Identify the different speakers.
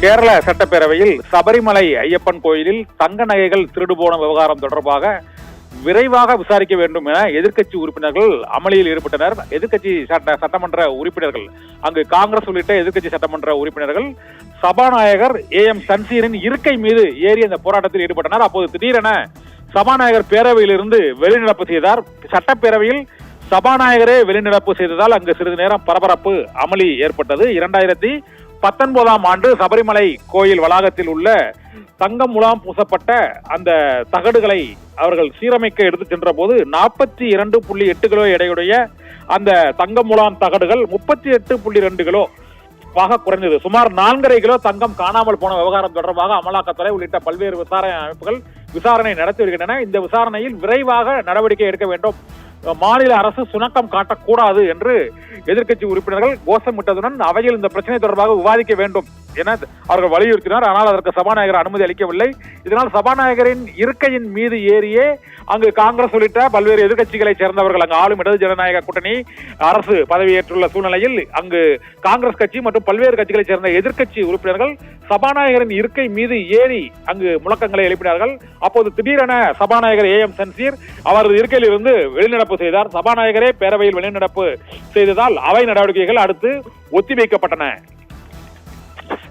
Speaker 1: கேரள சட்டப்பேரவையில் சபரிமலை ஐயப்பன் கோயிலில் தங்க நகைகள் திருடு போன விவகாரம் தொடர்பாக விரைவாக விசாரிக்க வேண்டும் என எதிர்க்கட்சி உறுப்பினர்கள் அமளியில் ஈடுபட்டனர். எதிர்க்கட்சி சட்டமன்ற உறுப்பினர்கள், அங்கு காங்கிரஸ் உள்ளிட்ட எதிர்க்கட்சி சட்டமன்ற உறுப்பினர்கள் சபாநாயகர் AM சன்சீரின் இருக்கை மீது ஏறி அந்த போராட்டத்தில் ஈடுபட்டனர். அப்போது திடீரென சபாநாயகர் பேரவையிலிருந்து வெளிநடப்பு செய்தார். சட்டப்பேரவையில் சபாநாயகரே வெளிநடப்பு செய்ததால் அங்கு சிறிது நேரம் பரபரப்பு அமளி ஏற்பட்டது. 2019ஆம் ஆண்டு சபரிமலை கோயில் வளாகத்தில் உள்ள தங்கம் முலாம் பூசப்பட்ட அந்த தகடுகளை அவர்கள் சீரமைக்க எடுத்து சென்ற போது 42.8 கிலோ எடையுடைய அந்த தங்கம் முலாம் தகடுகள் 38.2 கிலோ குறைந்தது. சுமார் 4.5 கிலோ தங்கம் காணாமல் போன விவகாரம் தொடர்பாக அமலாக்கத்துறை உள்ளிட்ட பல்வேறு விசாரணை அமைப்புகள் விசாரணை நடத்தி வருகின்றன. இந்த விசாரணையில் விரைவாக நடவடிக்கை எடுக்க வேண்டும், மாநில அரசு சுணக்கம் காட்டக்கூடாது என்று எதிர்க்கட்சி உறுப்பினர்கள் கோஷமிட்டதுடன் அவையில் இந்த பிரச்சனை தொடர்பாக விவாதிக்க வேண்டும் என அவர்கள் வலியுறுத்தினார். ஆனால் அதற்கு சபாநாயகர் அனுமதி அளிக்கவில்லை. இதனால் சபாநாயகரின் இருக்கையின் மீது ஏறியே அங்கு காங்கிரஸ் உள்ளிட்ட பல்வேறு எதிர்க்கட்சிகளை சேர்ந்தவர்கள், அங்கு ஆளும் இடது ஜனநாயக கூட்டணி அரசு பதவியேற்றுள்ள சூழ்நிலையில் அங்கு காங்கிரஸ் கட்சி மற்றும் பல்வேறு கட்சிகளை சேர்ந்த எதிர்க்கட்சி உறுப்பினர்கள் சபாநாயகரின் இருக்கை மீது ஏறி அங்கு முழக்கங்களை எழுப்பினார்கள். அப்போது திடீரென சபாநாயகர் AM சன்சீர் அவரது இருக்கையில் இருந்து வெளிநடப்பு செய்தார். சபாநாயகரே பேரவையில் வெளிநடப்பு செய்ததால் அவை நடவடிக்கைகள் அடுத்து ஒத்திவைக்கப்பட்டன.